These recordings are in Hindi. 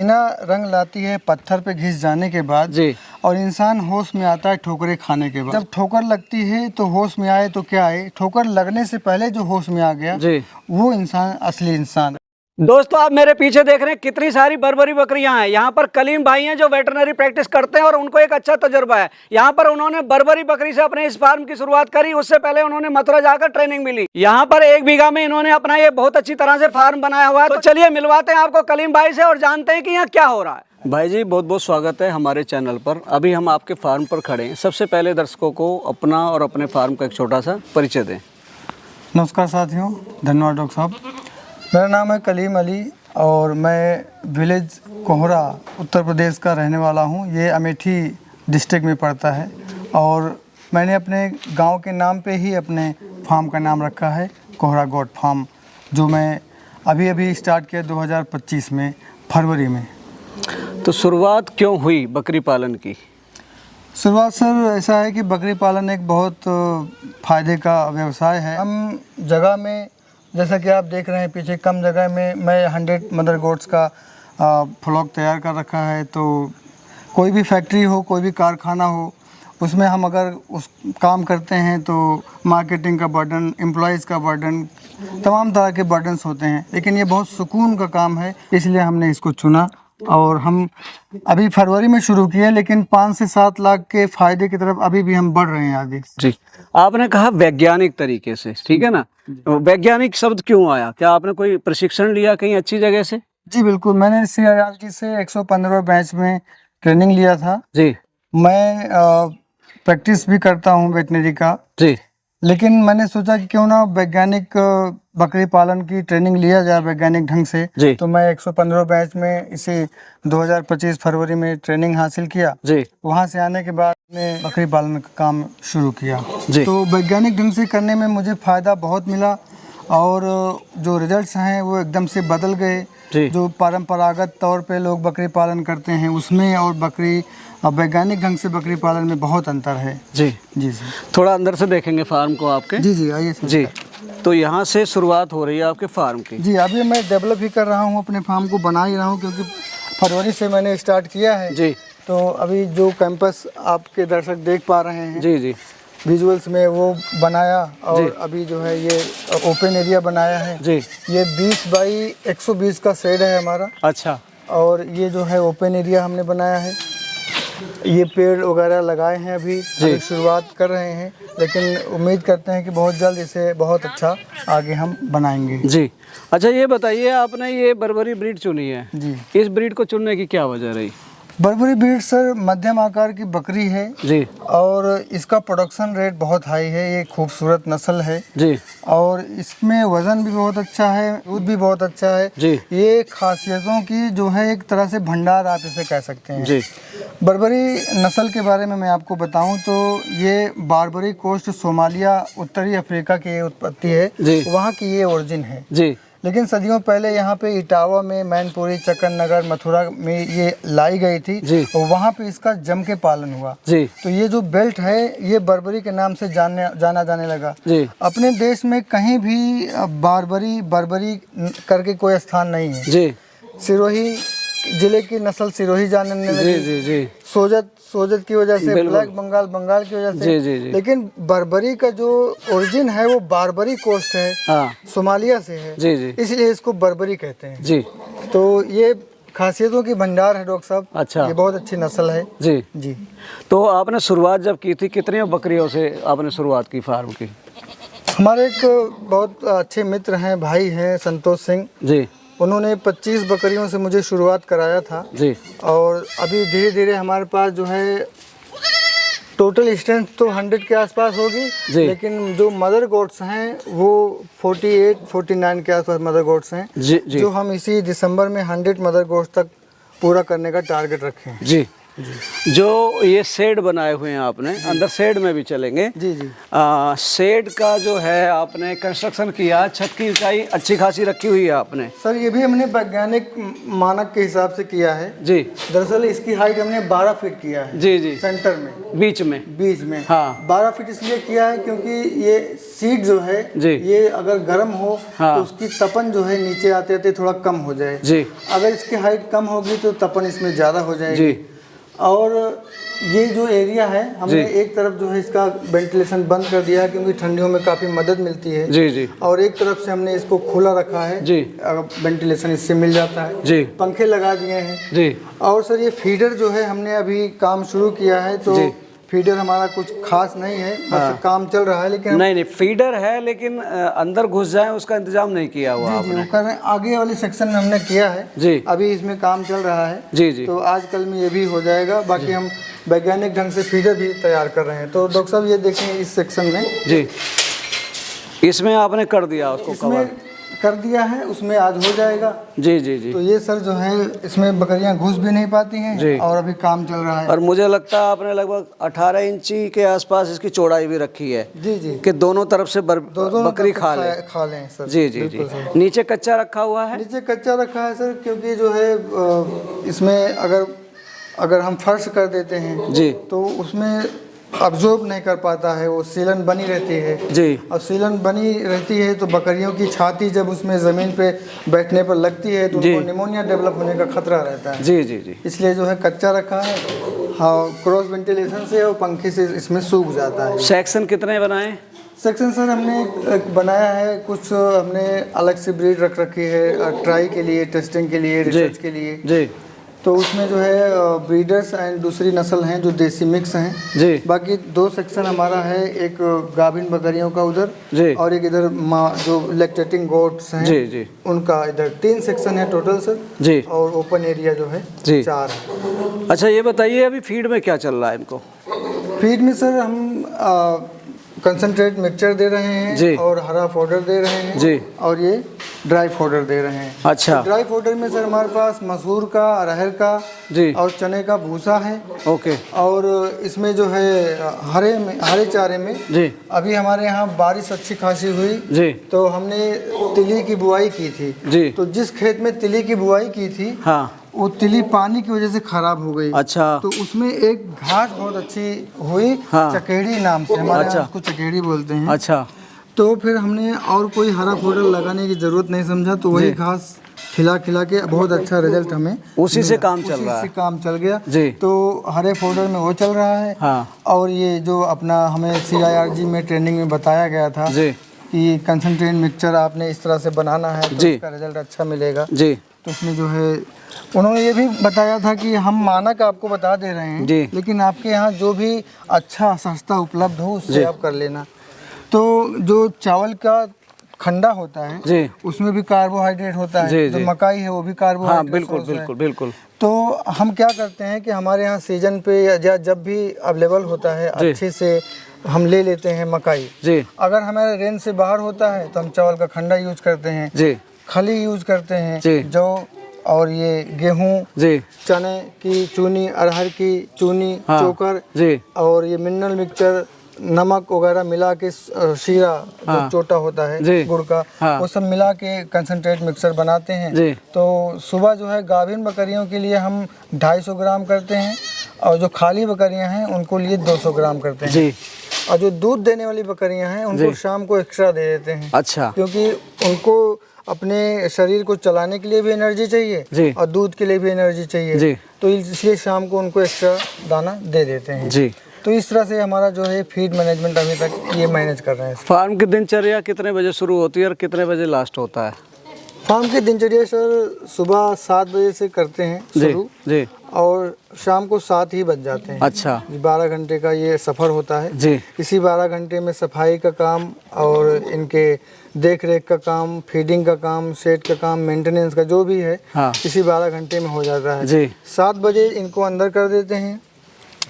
ना रंग लाती है पत्थर पे घिस जाने के बाद जी। और इंसान होश में आता है ठोकरें खाने के बाद। जब ठोकर लगती है तो होश में आए तो क्या आए, ठोकर लगने से पहले जो होश में आ गया जी। वो इंसान असली इंसान। दोस्तों आप मेरे पीछे देख रहे हैं कितनी सारी बर्बरी बकरियां हैं। यहाँ पर कलीम भाई हैं जो वेटरनरी प्रैक्टिस करते हैं और उनको एक अच्छा तजुर्बा है। यहाँ पर उन्होंने बर्बरी बकरी से अपने इस फार्म की शुरुआत करी, उससे पहले उन्होंने मथुरा जाकर ट्रेनिंग मिली। यहाँ पर 1 बीघा में इन्होंने अपना ये बहुत अच्छी तरह से फार्म बनाया हुआ है। तो चलिए मिलवाते हैं आपको कलीम भाई से और जानते हैं कि यहाँ क्या हो रहा है। भाई जी बहुत बहुत स्वागत है हमारे चैनल पर। अभी हम आपके फार्म पर खड़े हैं। सबसे पहले दर्शकों को अपना और अपने फार्म का एक छोटा सा परिचय दें। नमस्कार साथियों, धन्यवाद डॉक्टर साहब। मेरा नाम है कलीम अली और मैं विलेज कोहरा उत्तर प्रदेश का रहने वाला हूँ। ये अमेठी डिस्ट्रिक्ट में पड़ता है और मैंने अपने गांव के नाम पे ही अपने फार्म का नाम रखा है कोहरा गोट फार्म, जो मैं अभी स्टार्ट किया 2025 में फरवरी में। तो शुरुआत क्यों हुई बकरी पालन की? शुरुआत सर ऐसा है कि बकरी पालन एक बहुत फ़ायदे का व्यवसाय है। हम जगह में जैसा कि आप देख रहे हैं पीछे कम जगह में मैं 100 मदर गोट्स का फ्लॉक तैयार कर रखा है। तो कोई भी फैक्ट्री हो, कोई भी कारखाना हो, उसमें हम अगर उस काम करते हैं तो मार्केटिंग का बर्डन, एम्प्लॉयज़ का बर्डन, तमाम तरह के बर्डन्स होते हैं। लेकिन ये बहुत सुकून का काम है, इसलिए हमने इसको चुना और हम अभी फरवरी में शुरू किए, लेकिन 5 से 7 लाख के फ़ायदे की तरफ अभी भी हम बढ़ रहे हैं आगे। जी, आपने कहा वैज्ञानिक तरीके से, ठीक है ना? वैज्ञानिक शब्द क्यों आया? क्या आपने कोई प्रशिक्षण लिया कहीं अच्छी जगह से? जी बिल्कुल, मैंने CRRT से 115 बैच में ट्रेनिंग लिया था। जी। मैं प्रैक्टिस भी करता हूँ वेटनरी का। जी। लेकिन मैंने सोचा कि क्यों ना वैज्ञानिक बकरी पालन की ट्रेनिंग लिया जाए वैज्ञानिक ढंग से। जी। तो मैं 115 बैच में इसे 2025 फरवरी में ट्रेनिंग हासिल किया। जी। वहाँ से आने के बाद मैं बकरी पालन का काम शुरू किया। जी। तो वैज्ञानिक ढंग से करने में मुझे फ़ायदा बहुत मिला और जो रिजल्ट्स हैं वो एकदम से बदल गए। जो परंपरागत तौर पे लोग बकरी पालन करते हैं उसमें और बकरी वैज्ञानिक ढंग से बकरी पालन में बहुत अंतर है। जी जी सर। थोड़ा अंदर से देखेंगे फार्म को आपके। जी जी आइए सर। जी, तो यहाँ से शुरुआत हो रही है आपके फार्म की? जी, अभी मैं डेवलप ही कर रहा हूँ, अपने फार्म को बना ही रहा हूँ क्योंकि फरवरी से मैंने स्टार्ट किया है। जी। तो अभी जो कैंपस आपके दर्शक देख पा रहे हैं जी जी विजुअल्स में वो बनाया और अभी जो है ये ओपन एरिया बनाया है। जी। ये 20 बाई 120 का शेड है हमारा। अच्छा। और ये जो है ओपन एरिया हमने बनाया है। ये पेड़ वगैरह लगाए हैं, अभी शुरुआत कर रहे हैं, लेकिन उम्मीद करते हैं कि बहुत जल्द इसे बहुत अच्छा आगे हम बनाएंगे। जी। अच्छा ये बताइए, आपने ये बर्बरी ब्रीड चुनी है जी, इस ब्रीड को चुनने की क्या वजह रही? बर्बरी ब्रीड सर मध्यम आकार की बकरी है जी और इसका प्रोडक्शन रेट बहुत हाई है। ये खूबसूरत नस्ल है जी और इसमें वजन भी बहुत अच्छा है, दूध भी बहुत अच्छा है जी। ये खासियतों की जो है एक तरह से भंडार आप इसे कह सकते हैं जी। बर्बरी नस्ल के बारे में मैं आपको बताऊं तो ये बारबरी कोस्ट सोमालिया उत्तरी अफ्रीका की उत्पत्ति है जी। वहाँ की ये ओरिजिन है जी। लेकिन सदियों पहले यहाँ पे इटावा में, मैनपुरी, चक्कर नगर, मथुरा में ये लाई गई थी और वहाँ पे इसका जम के पालन हुआ जी। तो ये जो बेल्ट है ये बर्बरी के नाम से जाना जाने लगा जी। अपने देश में कहीं भी बर्बरी करके कोई स्थान नहीं है जी। सिरोही जिले की नस्ल सिरोही जानने लगी जी जी। सोजत की वजह से, ब्लैक बंगाल की वजह से जी जी जी। लेकिन बर्बरी का जो ओरिजिन है वो बारबरी कोस्ट है, सोमालिया से है जी जी। इसलिए इसको बर्बरी कहते हैं जी। तो ये खासियतों की भंडार है डॉक्टर साहब। अच्छा। ये बहुत अच्छी नस्ल है जी जी। तो आपने शुरुआत जब की थी कितने बकरियों से आपने शुरुआत की फार्म की? हमारे एक बहुत अच्छे मित्र हैं, भाई हैं, संतोष सिंह जी। उन्होंने 25 बकरियों से मुझे शुरुआत कराया था जी। और अभी धीरे धीरे हमारे पास जो है टोटल स्ट्रेंथ तो 100 के आसपास होगी जी। लेकिन जो मदर गोट्स हैं वो 48-49 के आसपास मदर गोट्स हैं जी जी। जो हम इसी दिसंबर में 100 मदर गोट्स तक पूरा करने का टारगेट रखे हैं जी जो ये शेड बनाए हुए हैं आपने, अंदर शेड में भी चलेंगे। जी जी। शेड का जो है आपने कंस्ट्रक्शन किया, छत की ऊंचाई अच्छी खासी रखी हुई है आपने। सर ये भी हमने वैज्ञानिक मानक के हिसाब से किया है जी। दरअसल इसकी हाइट हमने 12 फीट किया है। जी जी। सेंटर में, बीच में। हाँ। 12 फीट इसलिए किया है क्योंकि ये सीट जो है जी, ये अगर गर्म हो हाँ, तो उसकी तपन जो है नीचे आते आते थोड़ा कम हो जाए जी। अगर इसकी हाइट कम होगी तो तपन इसमें ज़्यादा हो जाएगी जी। और ये जो एरिया है हमने एक तरफ जो है इसका वेंटिलेशन बंद कर दिया है क्योंकि ठंडियों में काफ़ी मदद मिलती है। जी जी। और एक तरफ से हमने इसको खुला रखा है जी, वेंटिलेशन इससे मिल जाता है जी। पंखे लगा दिए हैं जी। और सर ये फीडर जो है हमने अभी काम शुरू किया है तो फीडर हमारा कुछ खास नहीं है, बस काम चल रहा है। लेकिन नहीं फीडर है लेकिन अंदर घुस जाए उसका इंतजाम नहीं किया हुआ आपने। जी, आगे वाले सेक्शन में हमने किया है जी। अभी इसमें काम चल रहा है जी जी। तो आज कल में ये भी हो जाएगा। बाकी हम वैज्ञानिक ढंग से फीडर भी तैयार कर रहे हैं। तो डॉक्टर साहब ये देखें इस सेक्शन में जी, इसमें आपने कर दिया उसको कवर कर दिया है, उसमें आज हो जाएगा जी जी जी। तो ये सर जो है इसमें बकरियां घुस भी नहीं पाती हैं और अभी काम चल रहा है। और मुझे लगता है आपने लगभग 18 इंची के आसपास इसकी चौड़ाई भी रखी है जी जी, कि दोनों तरफ से बकरी खा लें सर जी जी जी। नीचे कच्चा रखा हुआ है? नीचे कच्चा रखा है सर क्योंकि जो है इसमें अगर हम फर्श कर देते हैं जी तो उसमें अब्जॉर्ब नहीं कर पाता है, वो सीलन बनी रहती है जी। और सीलन बनी रहती है तो बकरियों की छाती जब उसमें ज़मीन पे बैठने पर लगती है तो उनको निमोनिया डेवलप होने का खतरा रहता है जी जी जी। इसलिए जो है कच्चा रखा है। हाँ, क्रॉस वेंटिलेशन से और पंखे से इसमें सूख जाता है। सेक्शन कितने बनाए? सेक्शन सर हमने बनाया है कुछ, हमने अलग से ब्रीड रख रखी है ट्राई के लिए, टेस्टिंग के लिए, रिसर्च के लिए जी। तो उसमें जो है ब्रीडर्स एंड दूसरी नस्ल हैं जो देसी मिक्स हैं जी। बाकी 2 सेक्शन हमारा है, एक गाभिन बकरियों का उधर जी और एक इधर जो लैक्टेटिंग गोट्स हैं जी जी उनका इधर। 3 सेक्शन है टोटल सर जी। और ओपन एरिया जो है जी 4 है। अच्छा ये बताइए अभी फीड में क्या चल रहा है इनको? फीड में सर हम कंसंट्रेट मिक्सचर दे रहे हैं जी। और हरा पाउडर दे रहे हैं जी। और ये ड्राई पाउडर दे रहे हैं। अच्छा। तो ड्राई पाउडर में सर हमारे पास मसूर का, अरहर का जी और चने का भूसा है ओके। और इसमें जो है हरे चारे में जी अभी हमारे यहाँ बारिश अच्छी खासी हुई जी तो हमने तिली की बुआई की थी जी। तो जिस खेत में तिली की बुआई की थी हाँ वो तिली पानी की वजह से खराब हो गई। अच्छा। तो उसमें एक घास बहुत अच्छी हुई हाँ। चकेड़ी नाम से हमारे अच्छा। उसको चकेड़ी बोलते हैं। अच्छा। तो फिर हमने और कोई हरा पाउडर लगाने की जरूरत नहीं समझा तो वही घास खिला के बहुत अच्छा रिजल्ट हमें उसी से काम चल गया जी। तो हरे पाउडर में वो चल रहा है हाँ। और ये जो अपना हमें CIRG में ट्रेनिंग में बताया गया था जी कि कंसंट्रेट मिक्सचर आपने इस तरह से बनाना है तो इसका रिजल्ट अच्छा मिलेगा जी। तो उसमें जो है उन्होंने ये भी बताया था कि हम मानक आपको बता दे रहे हैं जी। लेकिन आपके यहाँ जो भी अच्छा सस्ता उपलब्ध हो उससे आप कर लेना। तो जो चावल का खंडा होता है जी उसमें भी कार्बोहाइड्रेट होता है जी, जो मकाई है वो भी कार्बोहाइड्रेट हाँ, बिल्कुल बिल्कुल बिल्कुल। तो हम क्या करते हैं कि हमारे यहाँ सीजन पे या जब भी अवेलेबल होता है अच्छे से हम ले लेते हैं मकाई जी। अगर हमारे रेंज से बाहर होता है तो हम चावल का खंडा यूज करते हैं जी, खली यूज करते हैं जो और ये गेहूँ जी, चने की चूनी, अरहर की चूनी हाँ, चोकर जी और ये मिनरल मिक्सचर, नमक वगैरह मिला के शीरा हाँ, जो चोटा होता है गुड़ का हाँ, वो सब मिला के कंसंट्रेट मिक्सर बनाते हैं जी। तो सुबह जो है गाभिन बकरियों के लिए हम 250 ग्राम करते हैं और जो खाली बकरियां हैं उनको लिए 200 ग्राम करते हैं जी। और जो दूध देने वाली बकरियां हैं उनको शाम को एक्स्ट्रा दे देते हैं। अच्छा। क्योंकि उनको अपने शरीर को चलाने के लिए भी एनर्जी चाहिए और दूध के लिए भी एनर्जी चाहिए तो इसलिए शाम को उनको एक्स्ट्रा दाना दे देते हैं जी। तो इस तरह से हमारा जो है फीड मैनेजमेंट अभी तक ये मैनेज कर रहे हैं। फार्म की दिनचर्या कितने बजे शुरू होती है और कितने बजे लास्ट होता है? फार्म की दिनचर्या सर सुबह 7 बजे से करते हैं शुरू जी और शाम को 7 ही बज जाते हैं। अच्छा। 12 घंटे का ये सफ़र होता है जी। इसी 12 घंटे में सफाई का काम और इनके देख रेख का काम, फीडिंग का काम, सेट का काम, मेंटेनेंस का जो भी है हाँ। इसी 12 घंटे में हो जाता है जी। 7 बजे इनको अंदर कर देते हैं,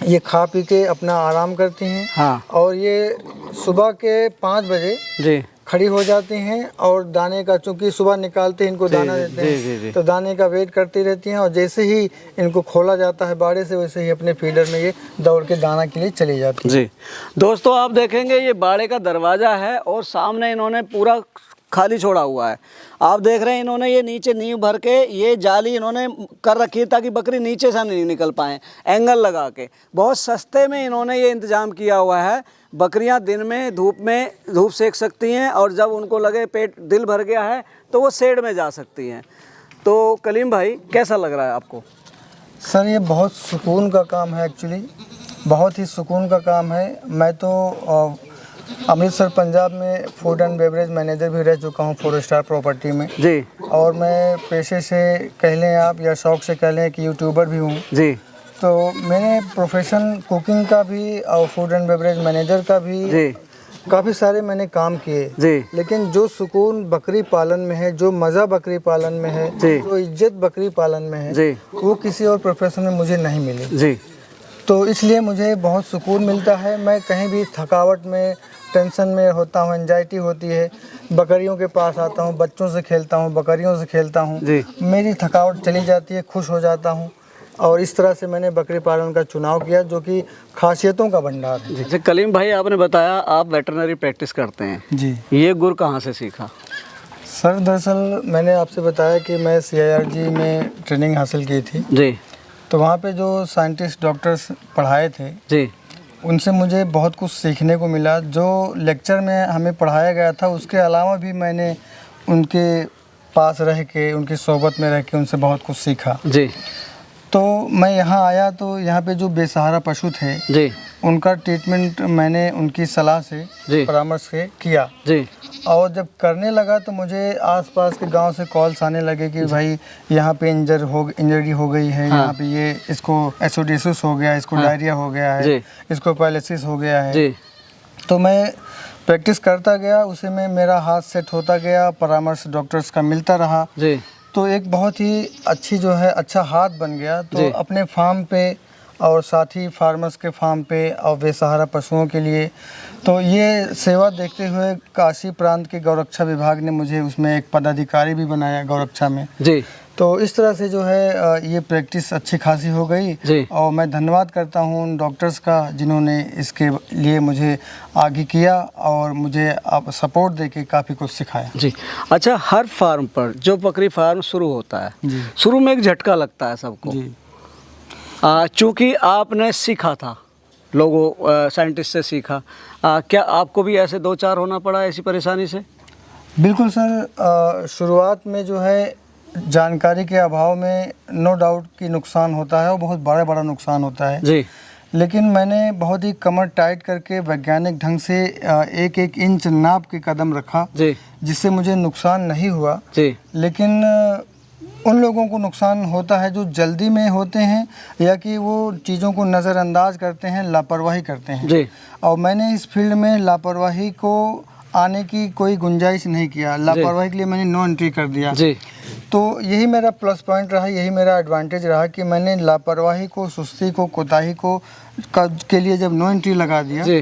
ये खा पी के अपना आराम करते हैं हाँ। और ये सुबह के 5 बजे जी खड़ी हो जाती हैं और दाने का, चूंकि सुबह निकालते हैं इनको दाना देते हैं, तो दाने का वेट करती रहती हैं और जैसे ही इनको खोला जाता है बाड़े से वैसे ही अपने फीडर में ये दौड़ के दाना के लिए चली जाती है। जी दोस्तों, आप देखेंगे ये बाड़े का दरवाज़ा है और सामने इन्होंने पूरा खाली छोड़ा हुआ है। आप देख रहे हैं इन्होंने ये नीचे नींव भर के ये जाली इन्होंने कर रखी है ताकि बकरी नीचे से नहीं निकल पाए, एंगल लगा के। बहुत सस्ते में इन्होंने ये इंतज़ाम किया हुआ है। बकरियां दिन में धूप सेक सकती हैं और जब उनको लगे पेट दिल भर गया है तो वो शेड में जा सकती हैं। तो कलीम भाई, कैसा लग रहा है आपको? सर ये बहुत सुकून का काम है, एक्चुअली बहुत ही सुकून का काम है। मैं तो अमृतसर पंजाब में फूड एंड बेवरेज मैनेजर भी रह चुका हूँ 4 स्टार प्रॉपर्टी में जी, और मैं पेशे से कह लें आप या शौक से कह लें कि यूट्यूबर भी हूँ जी। तो मैंने प्रोफेशन कुकिंग का भी और फूड एंड बेवरेज मैनेजर का भी जी, काफ़ी सारे मैंने काम किए जी, लेकिन जो सुकून बकरी पालन में है, जो मज़ा बकरी पालन में है, जो इज्जत बकरी पालन में है जी, वो किसी और प्रोफेशन में मुझे नहीं मिली जी। तो इसलिए मुझे बहुत सुकून मिलता है। मैं कहीं भी थकावट में, टेंशन में होता हूँ, एंजाइटी होती है, बकरियों के पास आता हूँ, बच्चों से खेलता हूँ, बकरियों से खेलता हूँ, मेरी थकावट चली जाती है, खुश हो जाता हूँ। और इस तरह से मैंने बकरी पालन का चुनाव किया जो कि खासियतों का भंडार है। जी। कलीम भाई, आपने बताया आप वेटरनरी प्रैक्टिस करते हैं जी। ये गुर कहाँ से सीखा? सर दरअसल मैंने आपसे बताया कि मैं CIRG में ट्रेनिंग हासिल की थी जी, तो वहाँ पे जो साइंटिस्ट डॉक्टर्स पढ़ाए थे जी, उनसे मुझे बहुत कुछ सीखने को मिला। जो लेक्चर में हमें पढ़ाया गया था उसके अलावा भी मैंने उनके पास रह के, उनकी सोबत में रह के उनसे बहुत कुछ सीखा। जी। तो मैं यहाँ आया तो यहाँ पे जो बेसहारा पशु थे जी, उनका ट्रीटमेंट मैंने उनकी सलाह से, परामर्श से किया जी। और जब करने लगा तो मुझे आसपास के गांव से कॉल्स आने लगे कि भाई यहाँ पे इंजरी हो गई है, यहाँ पे ये इसको एसोडियोसिस हो गया, इसको डायरिया हो गया है, इसको पैरालिसिस हो गया है। तो मैं प्रैक्टिस करता गया, उसी में मेरा हाथ सेट होता गया, परामर्श डॉक्टर्स का मिलता रहा तो एक बहुत ही अच्छी जो है अच्छा हाथ बन गया। तो अपने फार्म पे और साथ ही फार्मर्स के फार्म पे और बेसहारा पशुओं के लिए तो ये सेवा देखते हुए काशी प्रांत के गौरक्षा विभाग ने मुझे उसमें एक पदाधिकारी भी बनाया गौरक्षा में जी। तो इस तरह से जो है ये प्रैक्टिस अच्छी खासी हो गई जी। और मैं धन्यवाद करता हूँ उन डॉक्टर्स का जिन्होंने इसके लिए मुझे आगे किया और मुझे आप सपोर्ट देके काफ़ी कुछ सिखाया जी। अच्छा, हर फार्म पर जो बकरी फार्म शुरू होता है शुरू में एक झटका लगता है सबको जी। चूँकि आपने सीखा था, लोगों साइंटिस्ट से सीखा, क्या आपको भी ऐसे 2-4 होना पड़ा ऐसी परेशानी से? बिल्कुल सर, शुरुआत में जो है जानकारी के अभाव में नो डाउट कि नुकसान होता है और बहुत बड़ा नुकसान होता है जी। लेकिन मैंने बहुत ही कमर टाइट करके वैज्ञानिक ढंग से 1-1 इंच नाप के कदम रखा जी, जिससे मुझे नुकसान नहीं हुआ जी। लेकिन उन लोगों को नुकसान होता है जो जल्दी में होते हैं या कि वो चीज़ों को नज़रअंदाज करते हैं, लापरवाही करते हैं जी। और मैंने इस फील्ड में लापरवाही को आने की कोई गुंजाइश नहीं किया, लापरवाही के लिए मैंने नो एंट्री कर दिया जी। तो यही मेरा प्लस पॉइंट रहा, यही मेरा एडवांटेज रहा कि मैंने लापरवाही को, सुस्ती को, कोताही को के लिए जब नो एंट्री लगा दिया जी,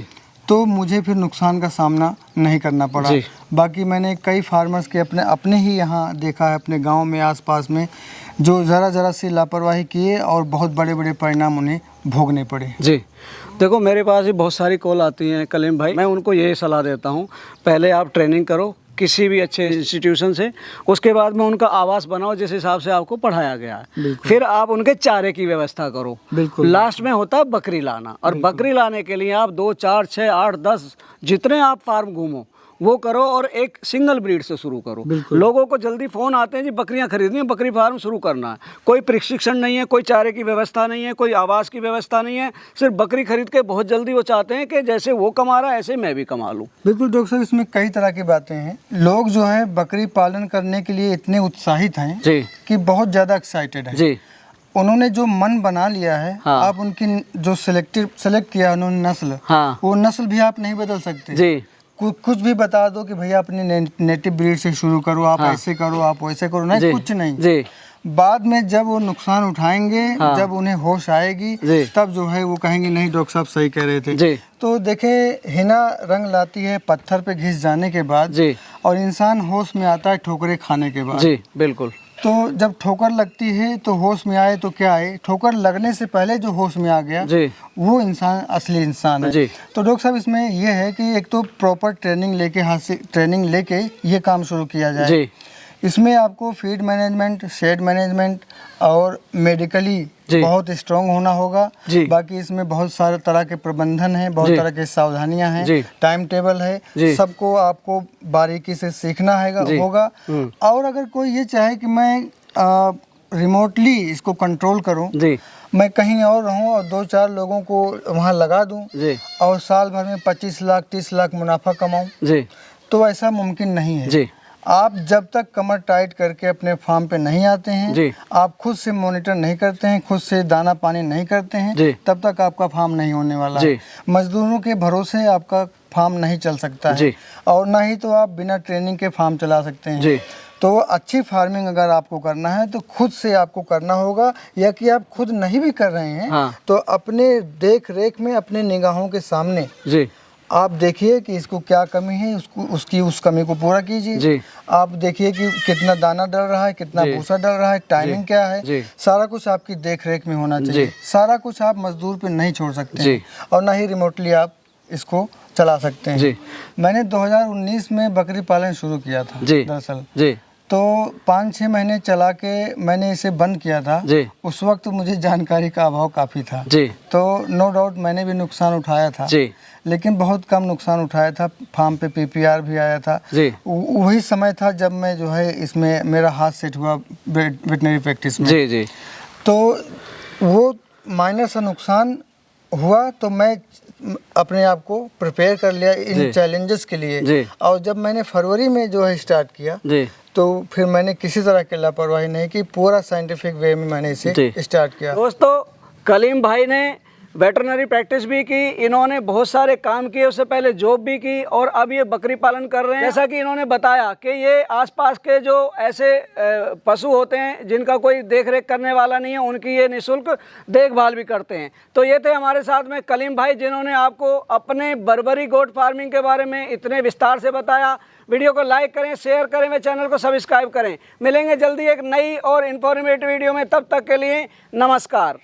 तो मुझे फिर नुकसान का सामना नहीं करना पड़ा। बाकी मैंने कई फार्मर्स के अपने ही यहाँ देखा है, अपने गांव में आसपास में, जो ज़रा सी लापरवाही किए और बहुत बड़े परिणाम उन्हें भोगने पड़े जी। देखो, मेरे पास भी बहुत सारी कॉल आती हैं कलीम भाई, मैं उनको यही सलाह देता हूँ, पहले आप ट्रेनिंग करो किसी भी अच्छे इंस्टीट्यूशन से, उसके बाद में उनका आवास बनाओ जिस हिसाब से आपको पढ़ाया गया है, फिर आप उनके चारे की व्यवस्था करो। लास्ट में होता है बकरी लाना, और बकरी लाने के लिए आप 2, 4, 6, 8, 10 जितने आप फार्म घूमो वो करो और एक सिंगल ब्रीड से शुरू करो। लोगों को जल्दी फ़ोन आते हैं जी बकरियां खरीदनी है, बकरी फार्म शुरू करना है, कोई प्रशिक्षण नहीं है, कोई चारे की व्यवस्था नहीं है, कोई आवास की व्यवस्था नहीं है, सिर्फ बकरी खरीद के बहुत जल्दी वो चाहते हैं कि जैसे वो कमा रहा है ऐसे मैं भी कमा लूँ। बिल्कुल डॉक्टर साहब, इसमें कई तरह की बातें हैं। लोग जो है बकरी पालन करने के लिए इतने उत्साहित हैं जी कि बहुत ज़्यादा एक्साइटेड है जी। उन्होंने जो मन बना लिया है, आप उनकी जो सेलेक्ट किया उन्होंने नस्ल, वो नस्ल भी आप नहीं बदल सकते जी। कुछ भी बता दो कि भैया अपनी नेटिव ब्रीड से शुरू करो, आप ऐसे करो, आप वैसे करो, नहीं, कुछ नहीं जी। बाद में जब वो नुकसान उठाएंगे, हाँ। जब उन्हें होश आएगी, जी। तब जो है वो कहेंगे नहीं डॉक्टर साहब सही कह रहे थे। जी। तो देखें, हिना रंग लाती है पत्थर पे घिस जाने के बाद, जी। और इंसान होश में आता है ठोकरें खाने के बाद। जी बिल्कुल। तो जब ठोकर लगती है तो होश में आए तो क्या आए, ठोकर लगने से पहले जो होश में आ गया जी। वो इंसान असली इंसान है। जी। तो डॉक्टर साहब इसमें ये है कि एक तो प्रॉपर ट्रेनिंग लेके, हाथ से ट्रेनिंग लेके ये काम शुरू किया जाए। जी। इसमें आपको फीड मैनेजमेंट, शेड मैनेजमेंट और मेडिकली जी। बहुत स्ट्रांग होना होगा। जी। बाकी इसमें बहुत सारे तरह के प्रबंधन हैं, बहुत जी। तरह की सावधानियां हैं, जी। टाइम टेबल है, जी। सबको आपको बारीकी से सीखना जी। होगा। और अगर कोई ये चाहे कि मैं रिमोटली इसको कंट्रोल करूं, जी। मैं कहीं और रहूं और 2-4 लोगों को वहां लगा दूं जी। और साल भर में 25 लाख 30 लाख मुनाफा कमाऊं, जी। तो ऐसा मुमकिन नहीं है। जी। आप जब तक कमर टाइट करके अपने फार्म पे नहीं आते हैं, जी। आप खुद से मॉनिटर नहीं करते हैं, खुद से दाना पानी नहीं करते हैं, जी। तब तक आपका फार्म नहीं होने वाला जी। है। मजदूरों के भरोसे आपका फार्म नहीं चल सकता है। जी। और ना ही तो आप बिना ट्रेनिंग के फार्म चला सकते हैं। जी। तो अच्छी फार्मिंग अगर आपको करना है तो खुद से आपको करना होगा, या कि आप खुद नहीं भी कर रहे हैं, हाँ। तो अपने देख रेख में, अपने निगाहों के सामने जी। आप देखिए कि इसको क्या कमी है, उस कमी को पूरा कीजिए। जी। आप देखिए कि कितना दाना डल रहा है, कितना जी। भूसा डल रहा है, टाइमिंग क्या है, जी। सारा कुछ आपकी देख रेख में होना चाहिए। जी। सारा कुछ आप मजदूर पे नहीं छोड़ सकते जी। हैं, और ना ही रिमोटली आप इसको चला सकते हैं। जी। मैंने 2019 में बकरी पालन शुरू किया था। जी। दरअसल जी। तो 5-6 महीने चला के मैंने इसे बंद किया था। जी। उस वक्त मुझे जानकारी का अभाव काफ़ी था। जी। तो नो डाउट मैंने भी नुकसान उठाया था। जी। लेकिन बहुत कम नुकसान उठाया था। फार्म पे PPR भी आया था। जी। वही समय था जब मैं जो है इसमें मेरा हाथ सेट हुआ वेटनरी प्रैक्टिस में। जी। जी। तो वो माइनर सा नुकसान हुआ, तो मैं अपने आप को प्रिपेयर कर लिया इन चैलेंजेस के लिए। जी। और जब मैंने फरवरी में जो है स्टार्ट किया, जी। तो फिर मैंने किसी तरह की लापरवाही नहीं की, पूरा साइंटिफिक वे में मैंने इसे स्टार्ट किया। दोस्तों, कलीम भाई ने वेटरनरी प्रैक्टिस भी की, इन्होंने बहुत सारे काम किए, उससे पहले जॉब भी की, और अब ये बकरी पालन कर रहे हैं। जैसा कि इन्होंने बताया कि ये आसपास के जो ऐसे पशु होते हैं जिनका कोई देख रेख करने वाला नहीं है, उनकी ये निःशुल्क देखभाल भी करते हैं। तो ये थे हमारे साथ में कलीम भाई, जिन्होंने आपको अपने बर्बरी गोट फार्मिंग के बारे में इतने विस्तार से बताया। वीडियो को लाइक करें, शेयर करें, व चैनल को सब्सक्राइब करें। मिलेंगे जल्दी एक नई और इन्फॉर्मेटिव वीडियो में, तब तक के लिए नमस्कार।